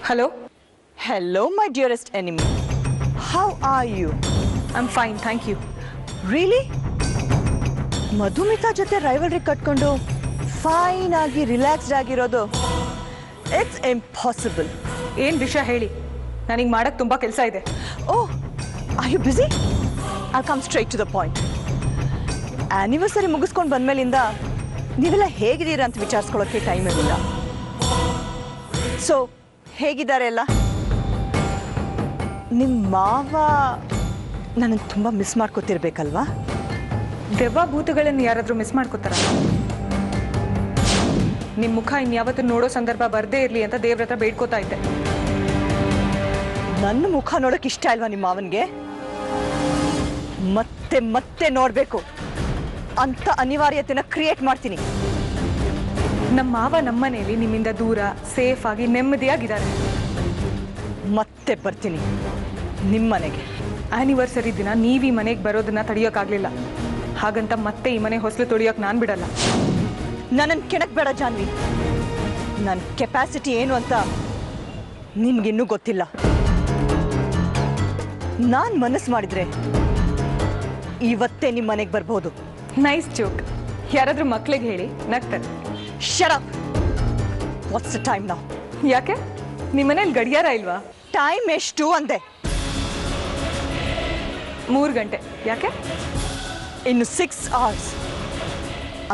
Hello? Hello, my dearest enemy. How are you? I'm fine, thank you. Really? Madhumita ಜೊತೆ rivalry ಕಟ್ಕೊಂಡು fine ಆಗಿ relaxed ಆಗಿರೋದು it's impossible. ಏನು ವಿಷಯ ಹೇಳಿ, ನನಗೆ ಮಾಡಕ್ಕೆ ತುಂಬ ಕೆಲಸ ಇದೆ. Oh, are you busy? I come straight to the point. Anniversary ಮುಗಿಸ್ಕೊಂಡು ಬಂದಮೇಲಿಂದ ನೀವೆಲ್ಲ ಹೇಗಿದ್ದೀರಾ ಅಂತ ವಿಚಾರಿಸ್ಕೊಳ್ಳೋಕ್ಕೆ ಟೈಮ್ ಇರಲಿಲ್ಲ. ಸೊ ಹೇಗಿದ್ದಾರೆ ಎಲ್ಲ? ನಿಮ್ಮ ಮಾವ ನನ್ನನ್ನು ತುಂಬ ಮಿಸ್ ಮಾಡ್ಕೊತಿರ್ಬೇಕಲ್ವಾ? ದೆವ್ವ ಭೂತಗಳನ್ನು ಯಾರಾದರೂ ಮಿಸ್ ಮಾಡ್ಕೋತಾರ? ನಿಮ್ಮ ಮುಖ ಇನ್ಯಾವತ್ತೂ ನೋಡೋ ಸಂದರ್ಭ ಬರದೇ ಇರಲಿ ಅಂತ ದೇವ್ರ ಹತ್ರ ಬೇಡ್ಕೋತಾ ಇದ್ದೆ. ನನ್ನ ಮುಖ ನೋಡೋಕೆ ಇಷ್ಟ ಅಲ್ವಾ ನಿಮ್ಮ ಮಾವನಿಗೆ? ಮತ್ತೆ ಮತ್ತೆ ನೋಡಬೇಕು ಅಂತ ಅನಿವಾರ್ಯತೆನ ಕ್ರಿಯೇಟ್ ಮಾಡ್ತೀನಿ. ನಮ್ಮ ಮಾವ ನಮ್ಮನೇಲಿ ನಿಮ್ಮಿಂದ ದೂರ ಸೇಫ್ ಆಗಿ ನೆಮ್ಮದಿಯಾಗಿದ್ದಾರೆ. ಮತ್ತೆ ಬರ್ತೀನಿ ನಿಮ್ಮ ಮನೆಗೆ. ಆ್ಯನಿವರ್ಸರಿ ದಿನ ನೀವು ಈ ಮನೆಗೆ ಬರೋದನ್ನ ತಡೆಯೋಕ್ಕಾಗಲಿಲ್ಲ. ಹಾಗಂತ ಮತ್ತೆ ಈ ಮನೆ ಹೊಸಲು ತೊಳಿಯೋಕೆ ನಾನು ಬಿಡಲ್ಲ. ನನ್ನನ್ನು ಕೆಣಕ್ ಬೇಡ ಜಾನ್ವಿ. ನನ್ನ ಕೆಪಾಸಿಟಿ ಏನು ಅಂತ ನಿನ್ಗಿನ್ನೂ ಗೊತ್ತಿಲ್ಲ. ನಾನು ಮನಸ್ಸು ಮಾಡಿದ್ರೆ ಇವತ್ತೇ ನಿಮ್ಮ ಮನೆಗೆ ಬರ್ಬೋದು. Nice joke. ಯಾರಾದರೂ ಮಕ್ಳಿಗೆ ಹೇಳಿ ನಗ್ತಾರೆ. Shut up. What's the time now? ಯಾಕೆ ನಿಮ್ಮ ಮನೇಲಿ ಗಡಿಯಾರ ಇಲ್ವಾ? ಟೈಮ್ ಎಷ್ಟು ಅಂದೆ? 3 ಗಂಟೆ. ಯಾಕೆ? ಇನ್ನು 6 hours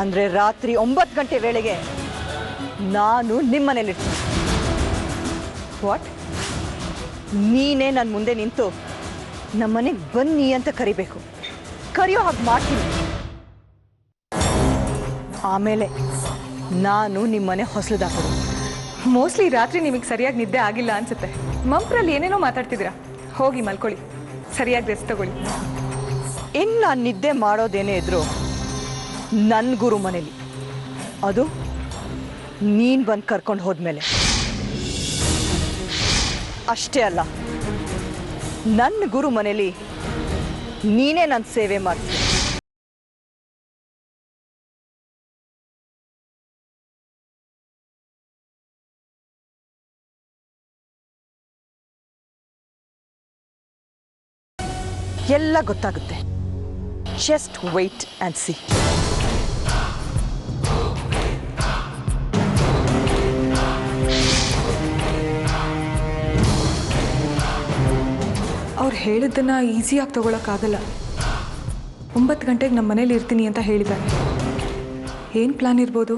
ಅಂದರೆ ರಾತ್ರಿ 9 ಗಂಟೆ ವೇಳೆಗೆ ನಾನು ನಿಮ್ಮ ಮನೇಲಿರ್ತೀನಿ. ವಾಟ್? ನೀನೇ ನನ್ನ ಮುಂದೆ ನಿಂತು ನಮ್ಮ ಮನೆಗೆ ಬನ್ನಿ ಅಂತ ಕರಿಬೇಕು. ಕರೆಯೋ ಹಾಗೆ ಮಾಡ್ತೀನಿ. ಆಮೇಲೆ ನಾನು ನಿಮ್ಮ ಮನೆ ಹೊಸಲದಾಕೋದು. ಮೋಸ್ಟ್ಲಿ ರಾತ್ರಿ ನಿಮಗೆ ಸರಿಯಾಗಿ ನಿದ್ದೆ ಆಗಿಲ್ಲ ಅನ್ಸುತ್ತೆ. ಮಂಪ್ರಲ್ಲಿ ಏನೇನೋ ಮಾತಾಡ್ತಿದ್ದೀರಾ. ಹೋಗಿ ಮಲ್ಕೊಳ್ಳಿ, ಸರಿಯಾಗಿ ರೆಸ್ಟ್ ತಗೊಳ್ಳಿ. ಇನ್ನು ನಾನು ನಿದ್ದೆ ಮಾಡೋದೇನೇ ಇದ್ರು ನನ್ನ ಗುರು ಮನೇಲಿ, ಅದು ನೀನು ಬಂದು ಕರ್ಕೊಂಡು ಹೋದ್ಮೇಲೆ. ಅಷ್ಟೇ ಅಲ್ಲ, ನನ್ನ ಗುರು ಮನೇಲಿ ನೀನೇ ನನ್ನ ಸೇವೆ ಮಾಡ್ತೀನಿ. ಎಲ್ಲ ಗೊತ್ತಾಗುತ್ತೆ. Just wait and see. ಅವ್ರು ಹೇಳಿದ್ದನ್ನು ಈಸಿಯಾಗಿ ತೊಗೊಳಕ್ಕಾಗಲ್ಲ. 9 ಗಂಟೆಗೆ ನಮ್ಮ ಮನೇಲಿ ಇರ್ತೀನಿ ಅಂತ ಹೇಳಿದ್ದಾರೆ. ಏನು ಪ್ಲಾನ್ ಇರ್ಬೋದು?